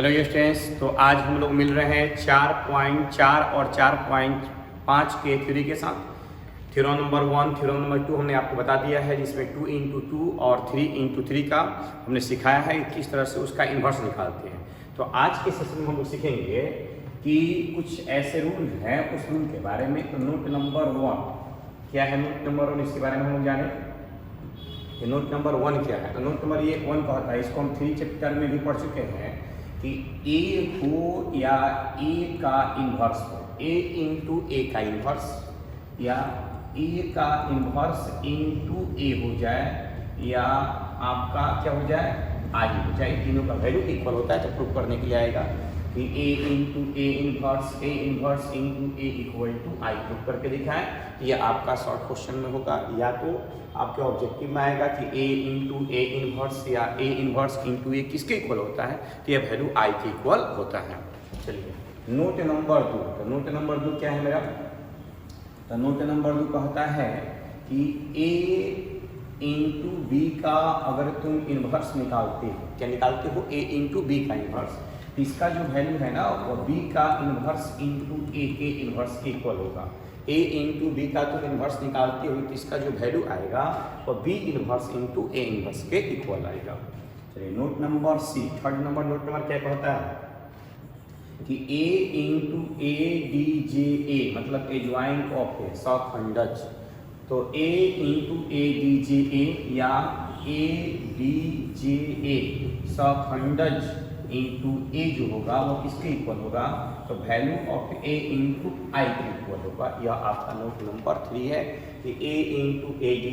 Hello students, तो आज हम लोग मिल रहे हैं 4.4 और 4.5 के थ्योरी के साथ। थ्योरम नंबर 1, थ्योरम नंबर 2 हमने आपको बता दिया है, जिसमें 2 इंटू 2 और 3 इंटू 3 का हमने सिखाया है किस तरह से उसका इन्वर्स निकालते हैं। तो आज के सेशन में हम लोग सीखेंगे कि कुछ ऐसे रूल हैं, उस रूल के बारे में। तो नोट नंबर 1 क्या है? नोट नंबर 1 इसके बारे में हम लोग जाने कि नोट नंबर 1 क्या है। तो नोट नंबर ये 1 कहता है, इसको हम 3 चैप्टर में भी पढ़ चुके हैं कि ए हो या ए का इन्वर्स हो, ए इंटू ए का इन्वर्स, या ए का इन्वर्स इंटू ए हो जाए, या आपका क्या हो जाए, आई हो जाए। तीनों का वैल्यू इक्वल होता है तो प्रूव करने के लिए आएगा कि A into A inverse into A equal to I prove करके दिखाएं। तो ये आपका शॉर्ट क्वेश्चन में होगा, या तो आपके ऑब्जेक्टिव में आएगा कि ए इंटू ए इन्वर्स या ए इन्वर्स इंटू ए किसके इक्वल होता है, तो ये वैल्यू आई के इक्वल होता है। चलिए नोट नंबर 2। तो नोट नंबर 2 क्या है मेरा? तो नोट नंबर 2 कहता है कि ए इंटू बी का अगर तुम इन्वर्स निकालते हो, क्या निकालते हो? ए इंटू बी का इन्वर्स। तो इसका जो वैल्यू है ना, वो बी का इन्वर्स इंटू ए के इन्वर्स के इक्वल होगा। ए इंटू बी का तुम इन्वर्स निकालते हो तो इसका जो वैल्यू आएगा वो B inverse into A inverse के इक्वल आएगा। चलिए note number C, third number note number क्या कहता है कि A into A D J ए मतलब एडजॉइंट ऑफ ए सखंडज। तो A into A D J ए या ए डी जे ए सखंडज इंटू ए जो होगा वो किसके इक्वल होगा? तो वैल्यू ऑफ ए इंटू आई के इक्वल होगा। यह आपका नोट नंबर 3 है कि A into A D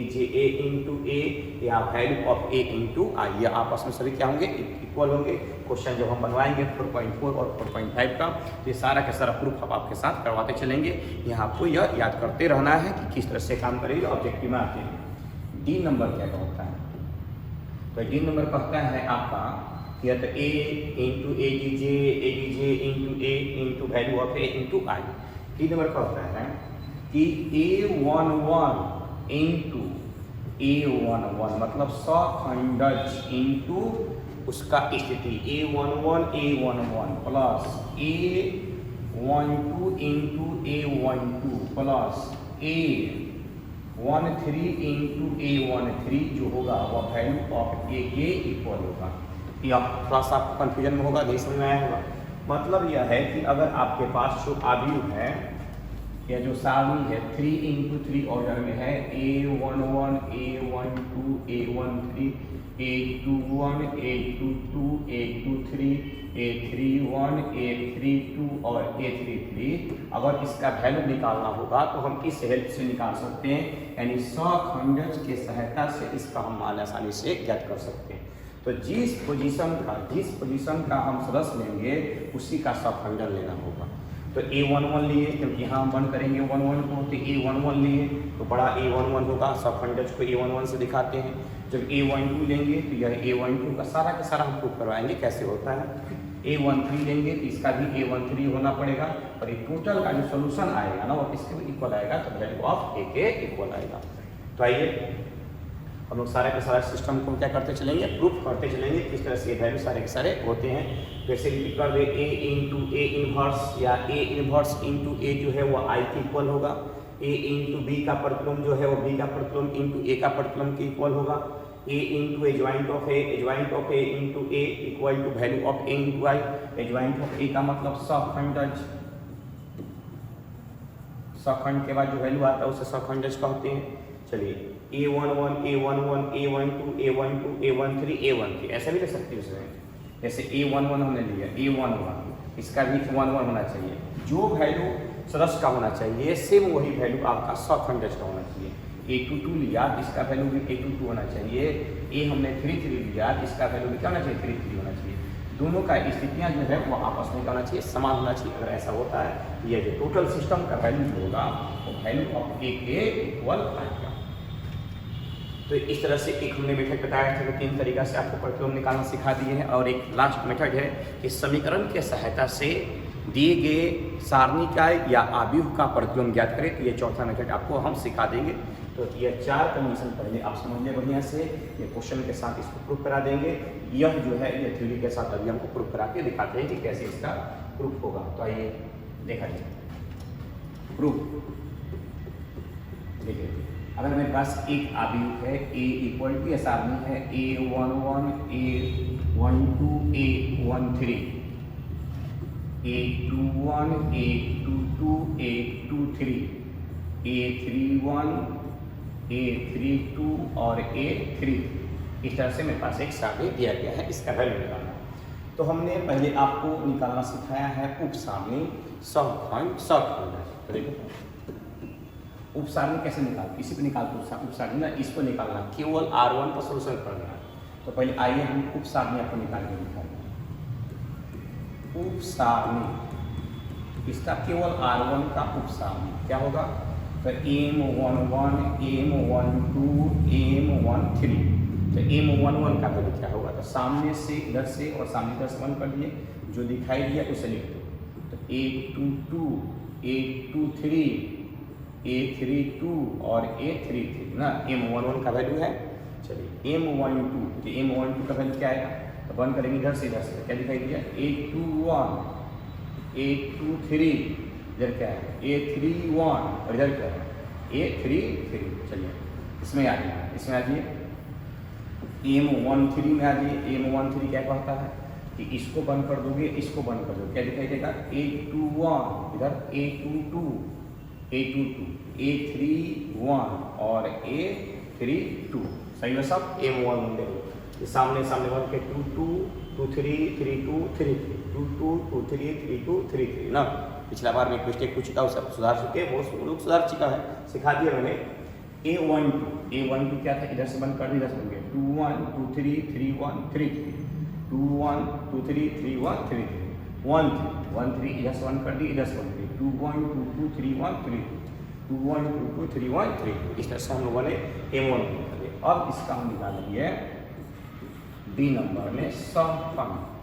J A into A या value of A into I, यह आपस में सभी क्या होंगे? इक्वल होंगे। क्वेश्चन जब हम बनवाएंगे 4.4 और 4.5 का, तो ये सारा का सारा प्रूफ हम आपके साथ करवाते चलेंगे। यहाँ आपको यह याद करते रहना है कि किस तरह से काम करेगा ऑब्जेक्टिव में आते हैं। डी नंबर क्या कहता है? तो डी नंबर कहता है आपका कि तो A into A D J into A into value of A into I. डी नंबर कहता है कि A11 इंटू A11 मतलब सखंडज इंटू उसका स्थिति A11 plus A12 into A12 plus A13 into A13 जो होगा वह वैल्यू ऑफ ए के इक्वल होगा। या थोड़ा सा आपको कन्फ्यूजन में होगा, नहीं समझ में आया होगा। मतलब यह है कि अगर आपके पास जो आव्यूह है या जो सारणी है 3 इंटू 3 ऑर्डर में है, A11 A12 A13 A21 A22 A23 A31 A32 और A33, अगर इसका वैल्यू निकालना होगा तो हम इस हेल्प से निकाल सकते हैं, यानी सखंडज की सहायता से इसका हम मान आसानी से ज्ञात कर सकते हैं। तो जिस पोजीशन का हम सदस्य लेंगे उसी का सखंडन लेना होगा। तो A11 लिए, क्योंकि यहाँ हम बंद करेंगे 11 को, तो A11 लिए तो बड़ा A11 होगा, सखंडज को A11 से दिखाते हैं। जब A12 लेंगे तो यह A12 का सारा हम प्रूफ करवाएंगे कैसे होता है। A13 लेंगे तो इसका भी A13 होना पड़ेगा, और ये टोटल का जो सोल्यूशन आएगा ना वो किसके इक्वल आएगा? तो वैल्यू ऑफ ए के इक्वल आएगा। तो आइए हम लोग सारे के सारा सिस्टम को क्या करते चलेंगे, प्रूफ करते चलेंगे किस तरह से वैल्यू सारे के सारे होते हैं। जैसे रिपीट कर दे, ए इंटू ए इन्वर्स या ए इन्वर्स इंटू ए जो है वो आई के इक्वल होगा। ए इंटू बी का प्रतिलोम जो है वो बी का प्रतिलोम इंटू ए का प्रतिलोम के इक्वल होगा। A into adjoint of A into A equal to value of A into I. Adjoint of A का मतलब सखंडज, सखंड के बाद जो वैल्यू आता है उसे सखंडज कहते हैं। चलिए A11 A12 A13 ऐसा भी ले सकते हैं। जैसे A11 हमने लिया, A11 इसका भी 11 होना चाहिए। जो वैल्यू सदस्य का होना चाहिए सेम वही वैल्यू आपका सखंडज का होना चाहिए। A22 लिया, इसका वैल्यू भी A22 होना चाहिए। A हमने 33 लिया, इसका वैल्यू भी क्या होना चाहिए? 33 होना चाहिए। दोनों का स्थितियाँ जो है वो आपस में क्या होना चाहिए? समान होना चाहिए। अगर ऐसा होता है तो यह जो टोटल सिस्टम का वैल्यू जो होगा वो वैल्यू ऑफ ए के इक्वल आएगा। तो इस तरह से एक हमने मेथड बताया था कि 3 तरीका से आपको प्रतिलोम निकालना सिखा दिए हैं, और एक लास्ट मेथड है कि समीकरण के सहायता से दिए गए सारणी का या आव्यूह का प्रतिलोम ज्ञात करें। तो ये चौथा मेथड आपको हम सिखा देंगे। तो ये 4 कंडीशन पहले आप समझ लें बढ़िया से, ये क्वेश्चन के साथ इसको प्रूफ करा देंगे। यह जो है ये थ्योरी के साथ अभी हमको प्रूफ करा के दिखाते हैं कि कैसे इसका प्रूफ होगा। तो आइए देखा जाए प्रूफ। देखिए अगर मेरे पास एक आव्यूह है a इक्वल टू ऐसा आदमी है a11 a12 a13 a21 a22 a23 a31 a32 और a33, इस तरह से मेरे पास एक सारणी दिया गया है, इसका वैल्यू निकालना। तो हमने पहले आपको निकालना सिखाया है उप सारणी सहखंड सहखंड। तो देखो उप सारणी कैसे निकाल, इसी पे निकालते उप सारणी ना, इसको निकालना केवल R1 पर सोल्यूशन करना है। तो पहले आइए हम उप सारणी आपको निकाल के दिखाएंगे। उप सारणी इसका केवल R1 का उप सारणी क्या होगा, तो M11 M12 M13। तो M11 का वैल्यू क्या होगा, तो सामने से इधर से और सामने इधर से 1 कर दिए, जो दिखाई दिया उसे लिख दो। तो A22 A23 A32 और A33 ना, M11 का वैल्यू है। चलिए M12, तो M12 का वैल्यू क्या आएगा, तो 1 करेंगे इधर से क्या दिखाई दिया A21 A23, इधर क्या है A31 और इधर क्या है A33। चलिए इसमें आ जाइए, इसमें आ जाइए M13 में आ जाइए। M13 क्या कहता है कि इसको बंद कर दोगे, इसको बंद कर दोगे, क्या दिखाई देगा A21, इधर A22 A31 और A32। सही है सब। M1 ये सामने सामने 1 के 22 23 32 33 22 23 32 33 ना। पिछला बार में मिस्टेक कुछ था उसे सुधार चुके, वो लोग सुधार चुका है, सिखा दिया मैंने। A12 क्या था, इधर से बंद कर दिया, इधर से बन गया 21 23 31 33 21 23 31 33 13 इधर से 1 कर दी, इधर से 1 कर दी 21 22 31 32 21 22 31 32। इस तरह से हम लोगों ने M1 कर दिया। अब इसका हम निकालेंगे B नंबर में सहखंड।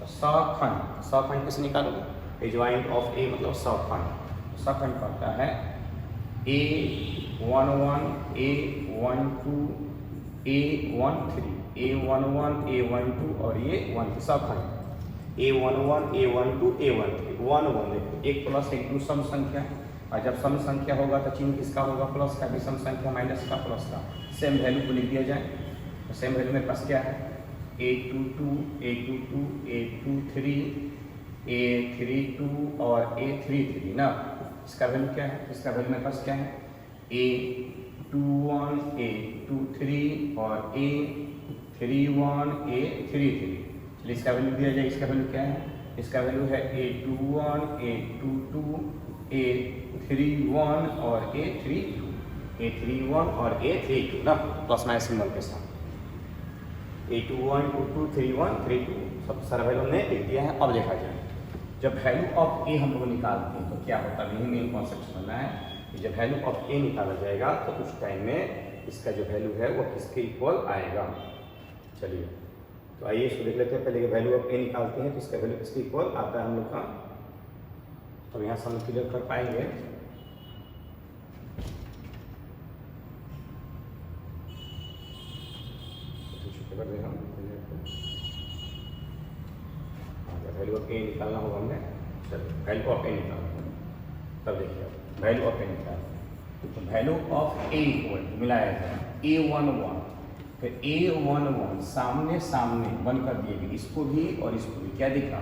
सहखंड कैसे निकालोगे, एडजॉइंट ऑफ A मतलब सहखंड। सहखंड करता है A11 A12 A13 A11 A12 और A13 सहखंड A11 A12 A13 1 1। देखो एक प्लस एक दो सम संख्या, और जब सम संख्या होगा तो चिन्ह किसका होगा, प्लस का, भी सम संख्या माइनस का प्लस का। सेम वैल्यू को लिख दिया जाए, तो सेम वैल्यू मेरे पास क्या है A22 A22 A23 A32 और A33 ना। इसका वैल्यू क्या है, इसका वैल्यू मेरे पास क्या है A21 A23 और A31 A33। चलिए इसका वैल्यू दिया जाए, इसका वैल्यू क्या है, इसका वैल्यू है A21 A22 A31 और A32 A31 और A32 ना, प्लस माइनस सिंबल के साथ A21 22 31 32 सब सारा वैल्यू हमने लिख दिया है। अब देखा जाए जब वैल्यू ऑफ A हम लोग निकालते हैं तो क्या होता है, यही मेन कॉन्सेप्ट बनना है कि जब वैल्यू ऑफ A निकाला जाएगा तो उस टाइम में इसका जो वैल्यू है वो किसके इक्वल आएगा। चलिए तो आइए इसको देख लेते हैं। पहले वैल्यू ऑफ A निकालते हैं तो इसका वैल्यू किसके इक्वल आता है हम लोग का, तो यहाँ से हम क्लियर कर पाएंगे। वैल्यू ऑफ A निकालना होगा हमने। चलिए वैल्यू ऑफ A निकालते हैं, तब देखिए वैल्यू ऑफ A निकालते, तो वैल्यू ऑफ A इक्वल मिलाया जाए A11, फिर A11 सामने सामने 1 कर दिए गए, इसको भी और इसको भी। क्या दिखा,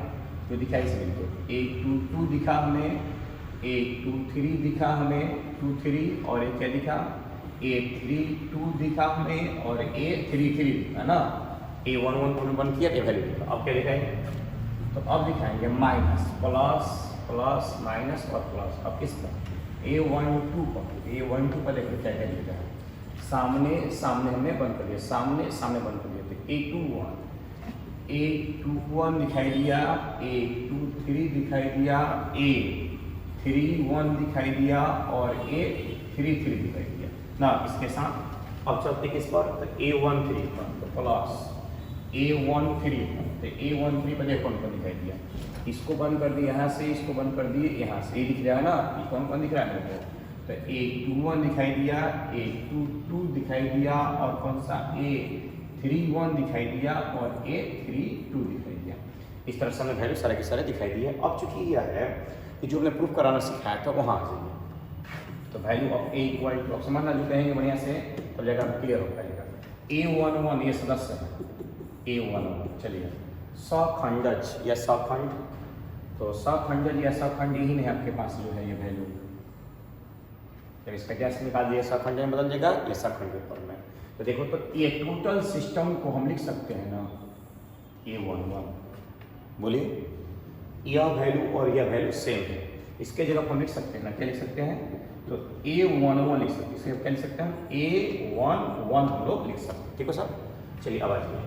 जो दिखा इसे लिख दो। A22 दिखा हमें, A23 दिखा हमें 23 और एक क्या दिखा A32 दिखा हमें और A33 दिखा ना। A11 को 1 किया, वैल्यू दिखा। अब क्या दिखाएंगे, तो अब दिखाएंगे माइनस प्लस प्लस माइनस और प्लस। अब किस पर A12 पर, A12 पर देखो क्या क्या लिखा है, सामने सामने हमने बंद कर दिया, सामने सामने बंद कर दिया। तो A21 दिखाई दिया, A23 दिखाई दिया, A31 दिखाई दिया और A33 दिखाई दिया ना। इसके साथ अब चलते किस पर, तो A13 पर, तो प्लस A13 पर, तो A13 पर देखो कौन दिखाई दिया, इसको बंद कर दिया यहाँ से, इसको बंद कर दिए यहाँ से, ये दिख रहा है ना, ये कौन कौन दिख रहा है मेरे को, तो A21 दिखाई दिया, A22 दिखाई दिया और कौन सा A31 दिखाई दिया और A32 दिखाई दिया। इस तरह से हमें वैल्यू सारे के सारे दिखाई दिए। अब चूंकि यह है कि जो हमने प्रूफ कराना सिखाया था वहाँ आ जाइए। तो value of A equal to, अब समझना जो कहेंगे बढ़िया से तो जगह क्लियर हो पाएगा। A11 ये सदस्य है, A11 चलिए सखंडज या सखंड, तो सखंडज या सखंड यही नहीं आपके पास जो है ये वैल्यू, जब इसका गैस निकाल दिया सखंड में बदल जाएगा या सखंड के फॉर्म में। तो देखो तो ये टोटल सिस्टम को हम लिख सकते हैं ना A11, बोलिए यह वैल्यू और यह वैल्यू सेम है, इसके जगह हम लिख सकते हैं ना, क्या लिख सकते हैं, तो A11 लिख सकते हैं, इसके क्या लिख सकते हैं, A11 हम लोग लिख सकते हैं। ठीक है सर, चलिए अब आइए।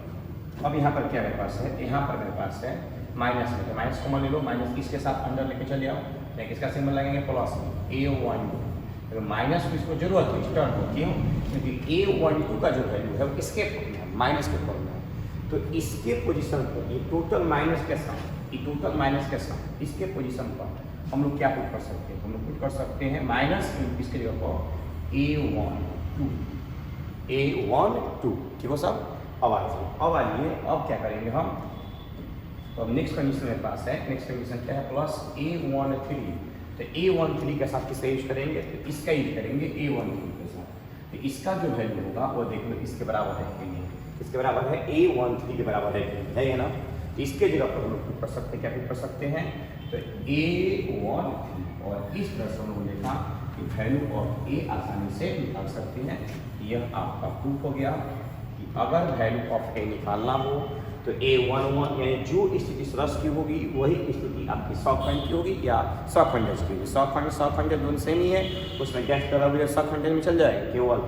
अब यहाँ पर क्या मेरे पास है, यहाँ पर मेरे पास है माइनस में, माइनस कॉमन ले लो, माइनस इसके साथ अंदर लेके चले आओ, लेकिन इसका सिंबल लगेंगे प्लस में A12, तो माइनस में इसको जरूरत है स्टार्ट हो, क्यों, क्योंकि A12 का जो वैल्यू है वो किसके फॉर्म में, माइनस के फॉर्म में है। तो इसके पोजीशन पर ये टोटल माइनस के साथ, ये टोटल माइनस के साथ इसके पोजीशन पर हम लोग क्या पुट कर सकते हैं, हम लोग पुट कर सकते हैं माइनस इसके जगह पर A12, ठीक हो सब। अब आइए अब क्या करेंगे हम, तो अब नेक्स्ट कंडीशन मेरे पास है, नेक्स्ट कंडीशन क्या है, प्लस A13, तो A13 के साथ किसका यूज करेंगे, तो इसका यूज करेंगे A13 के साथ। तो इसका जो वैल्यू होगा वो देख लो इसके बराबर है, इसके बराबर है A13 के बराबर है ना। तो इसके जगह पर हम लोग कर सकते हैं, क्या कर सकते हैं, तो A13 और इस तरह से हम लोगों ने देखा कि वैल्यू ऑफ A आसानी से निकाल सकते हैं। यह आपका प्रूफ हो गया कि अगर वैल्यू ऑफ A निकालना हो तो A11 यानी जो स्थिति सदस्य की होगी वही स्थिति आपकी सखंड की होगी या सखंडज की होगी। सखंड दोनों सेम ही है, उसमें गैस बराबर सखंड में चल जाएगा, केवल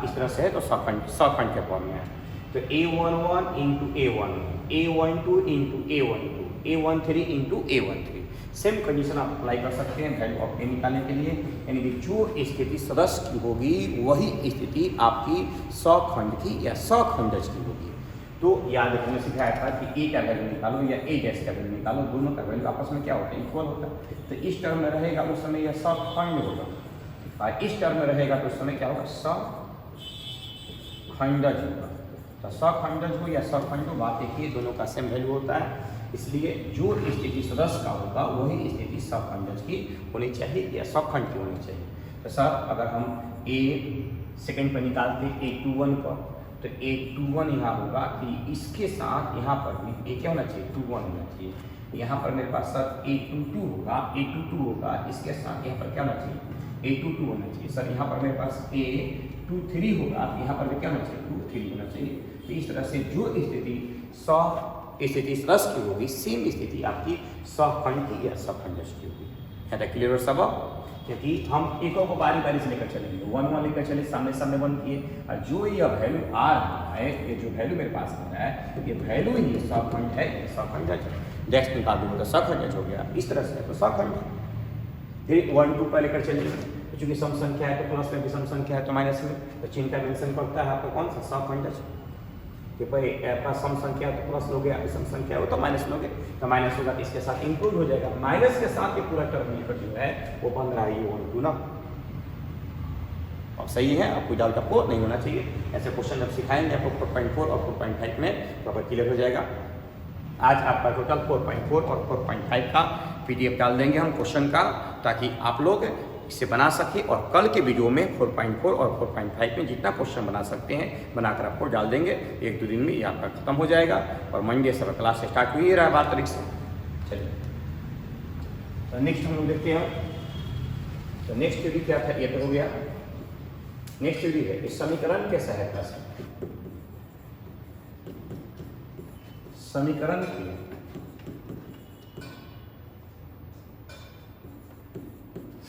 इस तरह से है तो सखंड के फॉर्म में है। तो A11 into A1, A12 into A12, A13 into A13, same condition आप अप्लाई कर सकते हैं वैल्यू ऑफ A निकालने के लिए, यानी कि जो स्थिति सदस्य की होगी वही स्थिति आपकी सखंड की या सखंडज की होगी। तो याद रखने सिखाया था कि A का वैल्यू निकालो या A गैस का वैल्यू निकालो, दोनों का वैल्यू आपस में क्या होता है, इक्वल होता है। तो इस टर्म में रहेगा उस समय यह सखंड होगा, और इस टर्म में रहेगा तो उस समय क्या होगा, सखंडज होगा। तो सखंडज हो या सखंड हो, बात एक ही, दोनों का सेम वैल्यू होता है, इसलिए जो स्थिति सदस्य का होगा वही स्थिति सखंडज की होनी चाहिए या सखंड की होनी चाहिए। तो सर अगर हम A सेकंड पर निकालते A21 पर, तो A21 यहाँ होगा कि इसके साथ यहाँ पर भी A क्या होना चाहिए, 21 होना चाहिए। यहाँ पर मेरे पास सर A22 होगा, इसके साथ यहाँ पर क्या होना चाहिए, A22 होना चाहिए। सर यहाँ पर मेरे पास A23 होगा, यहाँ पर भी क्या होना चाहिए, 23 होना चाहिए। तो इस तरह से जो स्थिति सदस्य की होगी सेम स्थिति आपकी सखंड की या सखंडज की होगी। है तो क्लियर सब, क्योंकि हम एकों को बारी बारी से लेकर चलेंगे, 1 लेकर चले, सामने 1 किए, और जो यह वैल्यू आ रहा है, ये जो वैल्यू मेरे पास आ रहा है ये वैल्यू ही सखंड है, सखंडज है। नेक्स्ट निकाल दूंगा तो सखंडज हो गया, इस तरह से तो सखंड। फिर 1 2 पर लेकर चलिए, तो चूंकि सम संख्या है तो प्लस में भी सम संख्या है तो माइनस में, तो चिन्ह का मेंशन करता है आपको कौन सा, सखंडज। कि भाई आपका सम संख्या है तो प्लस लोगे, आपकी सम संख्या हो तो माइनस लोगे, तो माइनस होगा तो इसके साथ इंक्लूड हो जाएगा, माइनस के साथ ये पूरा टर्म मिलकर जो है वो बन रहा है A12 ना। अब सही है, आपको डाउट आपको नहीं होना चाहिए। ऐसे क्वेश्चन जब सिखाएंगे आपको 4.4 और 4.5 में प्रॉपर क्लियर हो जाएगा। आज आपका टोटल 4.4 और 4.5 का PDF डाल देंगे हम क्वेश्चन का, ताकि आप लोग इसे बना सके, और कल के वीडियो में 4.4 और 4.5 में जितना क्वेश्चन बना सकते हैं बनाकर आपको डाल देंगे। 1-2 दिन में ये आपका खत्म हो जाएगा, और मंडे से क्लास स्टार्ट हुई रहा है 12 तारीख से। चलिए तो नेक्स्ट हम लोग देखते हैं। तो नेक्स्ट थ्योरी क्या था, ये तो हो गया। नेक्स्ट थ्योरी है इस समीकरण के सहायता से, समीकरण की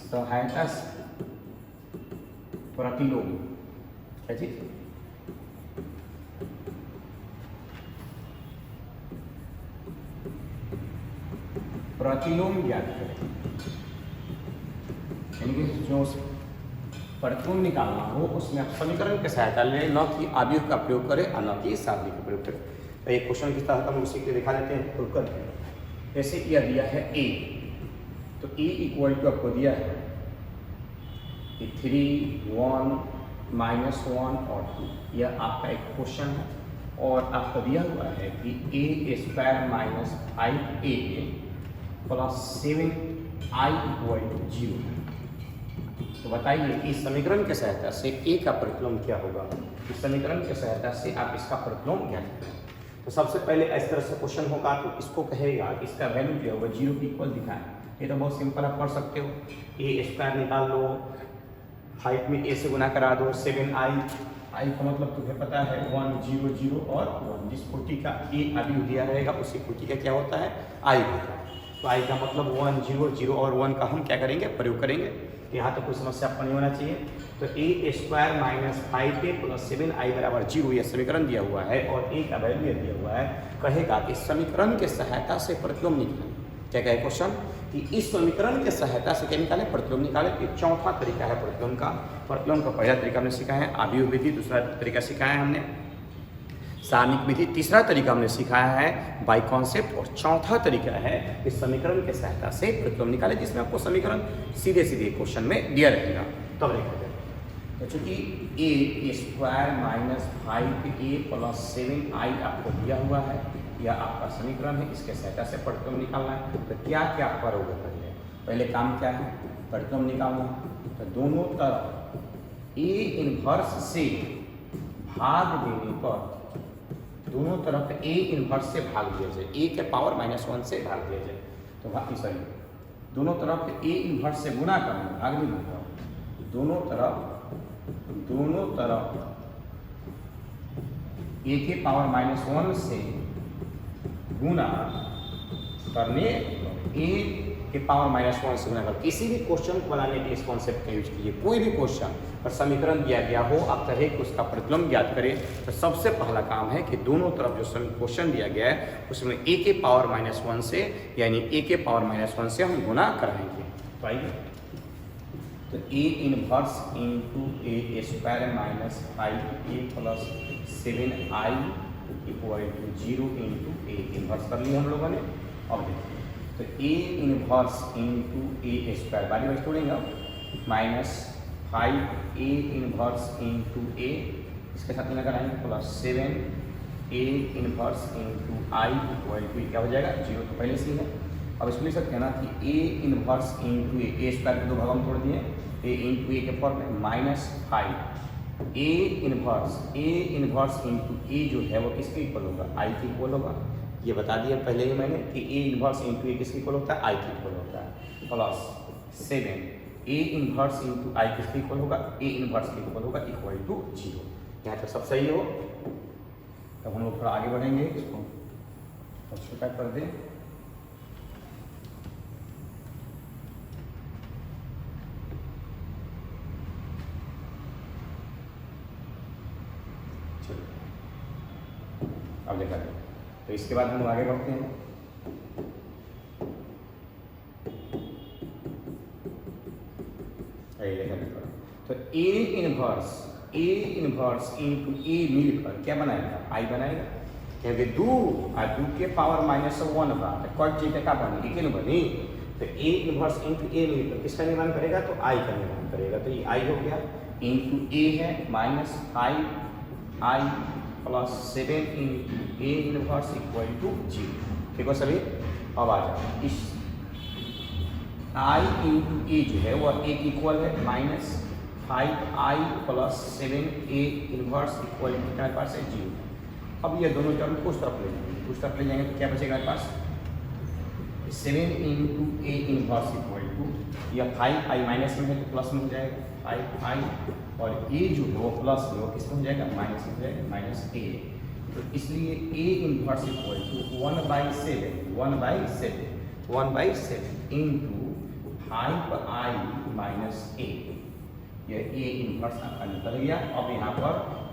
सहायता से प्रतिलोम, क्या चीज, प्रतिलोम ज्ञात करें, यानी कि जो प्रतिलोम निकालना हो उसमें आप समीकरण की सहायता लें, न कि आव्यूह का प्रयोग करें और न कि सारणी का प्रयोग करें। तो एक क्वेश्चन की तरह हम उसी के दिखा देते हैं, खुलकर। जैसे यह दिया है A, तो A इक्वल टू आपको दिया है कि 3, 1, -1 और 2, यह आपका एक क्वेश्चन है। और आपको दिया हुआ है कि a² - 5a + 7i = 0। तो बताइए इस समीकरण के सहायता से a का प्रतिलोम क्या होगा। इस समीकरण के सहायता से आप इसका प्रतिलोम ज्ञात करें। तो सबसे पहले इस तरह से क्वेश्चन होगा तो इसको कहेगा इसका वैल्यू जो होगा 0 के इक्वल दिखाएं। ये तो बहुत सिंपल आप कर सकते हो, a² निकाल लो, 5 में a से गुना करा दो, 7i का मतलब तुम्हें पता है 1, 0, 0 और 1। जिस कोटि का a अभी दिया रहेगा उसी कोटि का क्या होता है i होता है। तो i का मतलब 1, 0, 0 और 1 का हम क्या करेंगे प्रयोग करेंगे। यहाँ तो कोई समस्या आपको नहीं होना चाहिए। तो a² - 5a + 7i = 0 यह समीकरण दिया हुआ है और a का वैल्यू दिया हुआ है। कहेगा कि समीकरण के सहायता से प्रतिलोम निकालें। क्या कहे क्वेश्चन कि इस समीकरण के सहायता से क्या निकालें प्रतिलोम निकालें। ये चौथा तरीका है प्रतिलोम का। प्रतिलोम का पहला तरीका हमने सीखा है आव्यूह विधि, दूसरा तरीका सिखाया है हमने सारणिक विधि, तीसरा तरीका हमने सिखाया है बाय कॉन्सेप्ट और चौथा तरीका है इस समीकरण के सहायता से प्रतिलोम निकालें, जिसमें आपको समीकरण सीधे सीधे क्वेश्चन में दिया रहेगा। तब देखा जाए तो चूंकि a² - 5a + 7i आपको दिया हुआ है, यह आपका समीकरण है, इसके सहायता से प्रतिलोम निकालना है। तो क्या क्या करोगे पहले काम क्या है प्रतिलोम निकालना। तो दोनों तरफ a इनवर्स से भाग देने पर दोनों तरफ a इनवर्स से भाग दिया जाए, a के पावर -1 से भाग दिया जाए। तो सॉरी दोनों तरफ a इनवर्स से गुना करना, भाग नहीं होगा, दोनों तरफ a के पावर -1 से गुना करने a के पावर -1 से गुना कर। किसी भी क्वेश्चन को बनाने के इस कॉन्सेप्ट का यूज कीजिए। कोई भी क्वेश्चन और समीकरण दिया गया हो, आप कहे कि उसका प्रतिलोम ज्ञात करें, तो सबसे पहला काम है कि दोनों तरफ जो क्वेश्चन दिया गया है उसमें a के पावर -1 से यानी a के पावर -1 से हम गुना कराएंगे। तो आइए तो a inverse into a² - 5a + 7i = 0 into a inverse कर लिया हम लोगों ने। अब देखिए तो a इनवर्स इंटू a² बारी बारी तोड़ेंगे -5a इनवर्स इंटू a, इसके साथ में लगाएंगे + 7a इनवर्स इंटू i = क्या हो जाएगा 0। तो पहले से ही है। अब इसको लिख सकते हैं ना कि a इनवर्स इंटू a² के दो भागों में तोड़ दिए, a इंटू a के फॉर्म में -5 a इनवर्स इंटू a जो है वो किसके इक्वल होगा i के इक्वल होगा। ये बता दिया पहले ही मैंने कि a इनवर्स इंटू a किसके इक्वल होता है i के इक्वल होता है + 7 a इनवर्स इंटू i किसके इक्वल होगा a इनवर्स के इक्वल होगा = 0। यहाँ तक सब सही हो। तब हम लोग थोड़ा आगे बढ़ेंगे, इसको छोटा कर दें। अब देखा जाए तो इसके बाद हम लोग आगे बढ़ते हैं। तो a इनवर्स इंटू a मिलकर क्या बनाएगा i बनाएगा, क्योंकि 2 के पावर -1 बा कट जीते का बनी लेकिन बनी। तो a इनवर्स इंटू a मिलकर किसका निर्माण करेगा तो i का निर्माण करेगा। तो ये i हो गया इंटू a है -5i + 7 इंटू a इनवर्स = 0। ठीक है सभी। अब आ जाओ इस i इंटू a जो है वह a इक्वल है -5i + 7a इनवर्स = कितना पास है 0। अब ये दोनों टर्म को उस तरफ ले जाएंगे, उस तरफ ले जाएंगे तो क्या बचेगा हमारे पास 7 इंटू a इनवर्स = या 5i माइनस में है तो प्लस में हो जाएगा 5i और a जो है वो प्लस में वो किस में हो जाएगा माइनस में हो जाएगा -a। तो इसलिए a inverse = 1/7 into 5i - a। यह a इनवर्स आपका निकल गया। अब यहाँ पर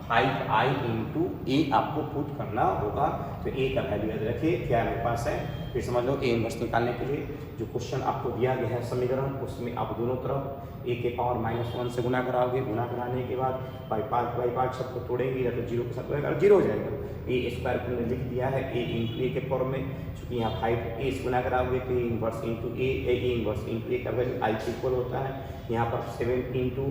5i इंटू ए आपको पुट करना होगा। तो ए का वैल्यू याद रखिए क्या मेरे पास है, फिर समझ लो ए इनवर्स निकालने के लिए जो क्वेश्चन आपको दिया गया है समीकरण, उसमें आप दोनों तरफ ए के पावर -1 से गुना कराओगे। गुना कराने के बाद बाई पार्ट सबको तोड़ेंगे या तो जीरो के साथ होगा, जीरो हो जाएगा। ए स्क्वायर को हमने लिख दिया है ए इंटू ए के फॉर्म में, चूँकि यहाँ 5a से गुना कराओगे तो A inverse into A inverse into A का वैल्यू आई के इक्वल होता है। यहाँ पर 7 into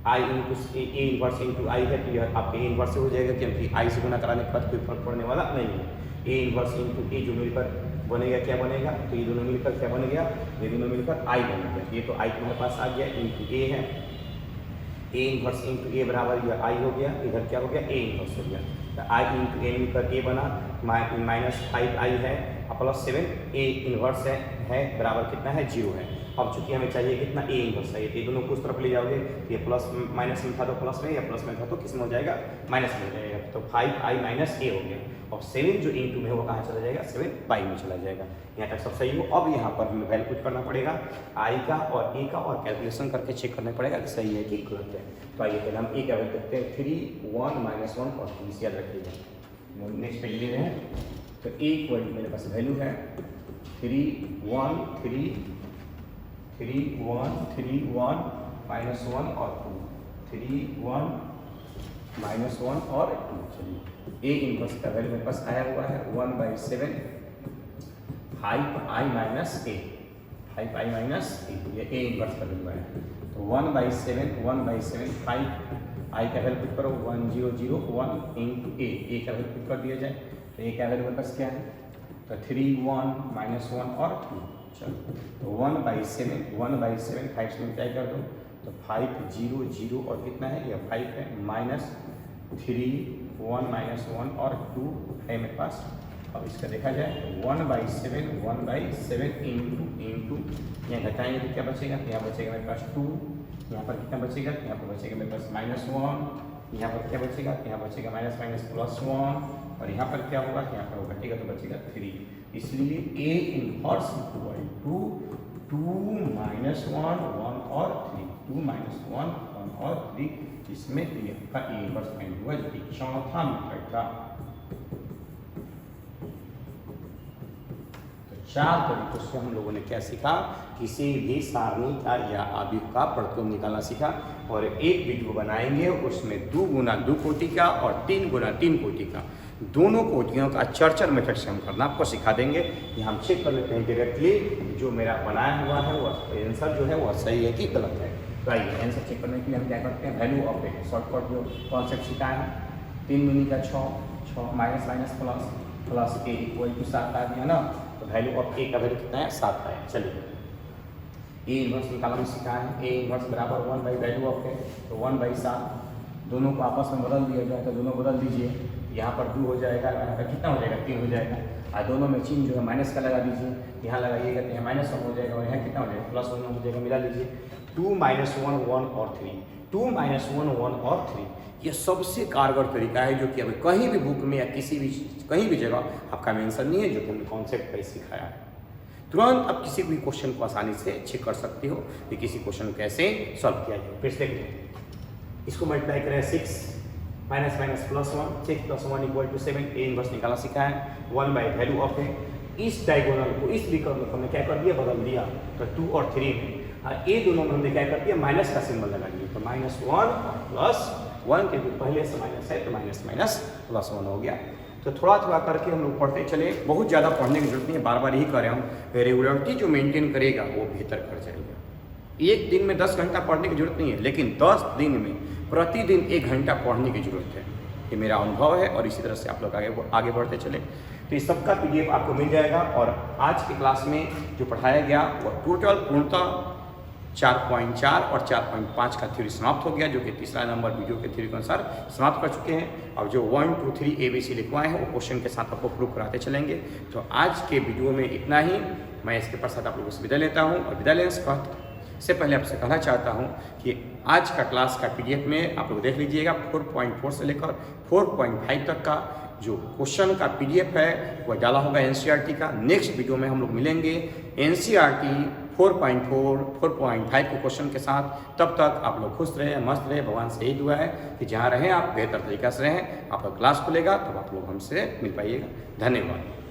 I into A inverse into I है, तो यह आपके ए इनवर्स से हो जाएगा क्योंकि आई से गुना कराने के बाद कोई फर्क पड़ने वाला नहीं है। ए इनवर्स इंटू ए जो मिलकर बनेगा क्या बनेगा, तो ये दोनों मिलकर क्या बन गया, ये दोनों मिलकर आई बन गया। ये तो आई तुम्हारे पास आ गया इंटू ए है, ए इनवर्स इंटू ए बराबर यह आई हो गया, इधर क्या हो गया ए इनवर्स हो गया। तो आई इंटू ए मिलकर ए बना, -5i है प्लस 7 ए इनवर्स है बराबर कितना है 0 है। अब चूंकि हमें चाहिए कितना ए इनवर्स है, ये दोनों को उस तरफ ले जाओगे तो ये प्लस माइनस में था तो प्लस में, या प्लस में था तो किस में हो जाएगा माइनस में हो जाएगा। तो 5i माइनस ए हो गया और 7 जो इंटू में है वो कहाँ चला जाएगा 7 पाई में चला जाएगा। यहाँ तक सब सही हो। अब यहाँ पर हमें वैल्यू पुट करना पड़ेगा आई का और ए का और कैलकुलेशन करके चेक करना पड़ेगा कि सही है कि गलत है। तो आइए पहले हम ए का वैल्यू देखते हैं 3 1 -1 और 3 याद रखिएगा। नेक्स्ट पेज ले रहे हैं तो ए इक्वल मेरे पास वैल्यू है 3 1 3 3 1 3 1 -1 और 2 3 1 -1 और 2। चलिए ए इनवर्स का वैल्यू मेरे पास आया हुआ है 1/7 5i माइनस ए, 5i माइनस ए, ये ए इनवर्स का वैल्यू है। तो 1/7 5i का वैल्यू पुट करो 1001 इंटू ए का वैल्यू पुट कर दिया जाए। तो ए का वैल्यू मेरे पास क्या है, तो 3 1 -1 और 2। चलो तो 1/7 5 से क्या कर दो तो 5 0 0 और कितना है ये 5 है, -3 1 -1 और 2 है मेरे पास। अब इसका देखा जाए 1/7 इंटू यहाँ घटाएंगे तो क्या बचेगा, यहाँ बचेगा मेरे पास 2, यहाँ पर कितना बचेगा, यहाँ पर बचेगा मेरे पास -1, यहाँ पर क्या बचेगा, यहाँ बचेगा +1 और यहाँ पर क्या होगा, यहाँ पर वो घटेगा तो बचेगा 3। इसलिए ए इनवर्स इक्वल टू 2 -1 1 और 3, 2 -1 1 और 3। इसमें ये आपका ए इनवर्स फाइंड हुआ जो कि चौथा मेथड था। तो 4 तरीकों से हम लोगों ने क्या सीखा, किसी भी सारणी का या आव्यूह का प्रतिलोम निकालना सीखा। और एक वीडियो बनाएंगे उसमें 2 गुना 2 कोटि का और 3 गुना 3 कोटि का दोनों कोटियों का चर्चर मेथड से हम करना आपको सिखा देंगे। ये हम चेक कर लेते हैं डायरेक्टली जो मेरा बनाया हुआ है वो आंसर जो है वो सही है कि गलत है। तो आइए आंसर चेक करने के लिए हम क्या करते हैं, वैल्यू ऑफ ए शॉर्टकट जो कॉन्सेप्ट सिखाया है 3 दूनी का 6 minus minus plus A equal to 7 आ गया ना। तो वैल्यू ऑफ ए का वैल्यू कितना है 7 है। चलिए ए इनवर्स निकालना सीखा है, ए इनवर्स बराबर 1/वैल्यू ऑफ ए, तो 1/7 दोनों को आपस में बदल दिया जाए तो दोनों बदल दीजिए। यहाँ पर 2 हो जाएगा, यहाँ पर कितना हो जाएगा 3 हो जाएगा। और दोनों में चिन्ह जो है माइनस का लगा दीजिए, यहाँ लगाइएगा तो यहाँ -1 हो जाएगा और यहाँ कितना हो जाएगा +1 हो जाएगा। मिला लीजिए 2 -1 1 और 3, 2 -1 1 और 3 ये सबसे कारगर तरीका है जो कि अभी कहीं भी बुक में या कहीं भी जगह आपका मेंशन नहीं है, जो कि हमने कॉन्सेप्ट पर सिखाया है। तुरंत आप किसी भी क्वेश्चन को आसानी से चेक कर सकते हो कि किसी क्वेश्चन को कैसे सॉल्व किया जाए। फिर से इसको मल्टीप्लाई करें 6 माइनस +1 6 + 1 = 7। ए इनवर्स निकालना सीखा है 1/वैल्यू ऑफ ए। इस डायगोनल को इस विकर्ण को हमने क्या कर दिया बदल दिया, तो 2 और 3 में ए दोनों में हमने क्या कर दिया माइनस का सिंबल लगा दिया। तो -1 और +1 क्योंकि पहले से माइनस है तो माइनस +1 हो गया। तो थोड़ा थोड़ा करके हम लोग पढ़ते चले, बहुत ज़्यादा पढ़ने की जरूरत नहीं है, बार बार यही कर रहे हूँ। रेगुलरिटी जो मेंटेन करेगा वो बेहतर कर जाएगा। एक दिन में 10 घंटा पढ़ने की जरूरत नहीं है, लेकिन 10 दिन में प्रतिदिन 1 घंटा पढ़ने की जरूरत है। ये मेरा अनुभव है और इसी तरह से आप लोग आगे बढ़ते चले। तो इस सबका PDF आपको मिल जाएगा। और आज की क्लास में जो पढ़ाया गया वो टोटल पूर्णतः 4.4 और 4.5 का थ्योरी समाप्त हो गया, जो कि तीसरा नंबर वीडियो के थ्योरी के अनुसार समाप्त कर चुके हैं। अब जो 1 2 3 ABC लिखवाए हैं वो क्वेश्चन के साथ आपको प्रूव कराते चलेंगे। तो आज के वीडियो में इतना ही। मैं इसके पश्चात आप लोगों से विदा लेता हूँ और विदा लेने से पहले आपसे कहना चाहता हूँ कि आज का क्लास का PDF में आप लोग देख लीजिएगा 4.4 से लेकर 4.5 तक का जो क्वेश्चन का PDF है वह डाला होगा NCERT का। नेक्स्ट वीडियो में हम लोग मिलेंगे NCERT 4.4, 4.5 के क्वेश्चन के साथ। तब तक आप लोग खुश रहें, मस्त रहें। भगवान से यही दुआ है कि जहाँ रहें आप बेहतर तरीक़ा से रहें। आपका क्लास खुलेगा तब आप लोग हमसे मिल पाइएगा। धन्यवाद।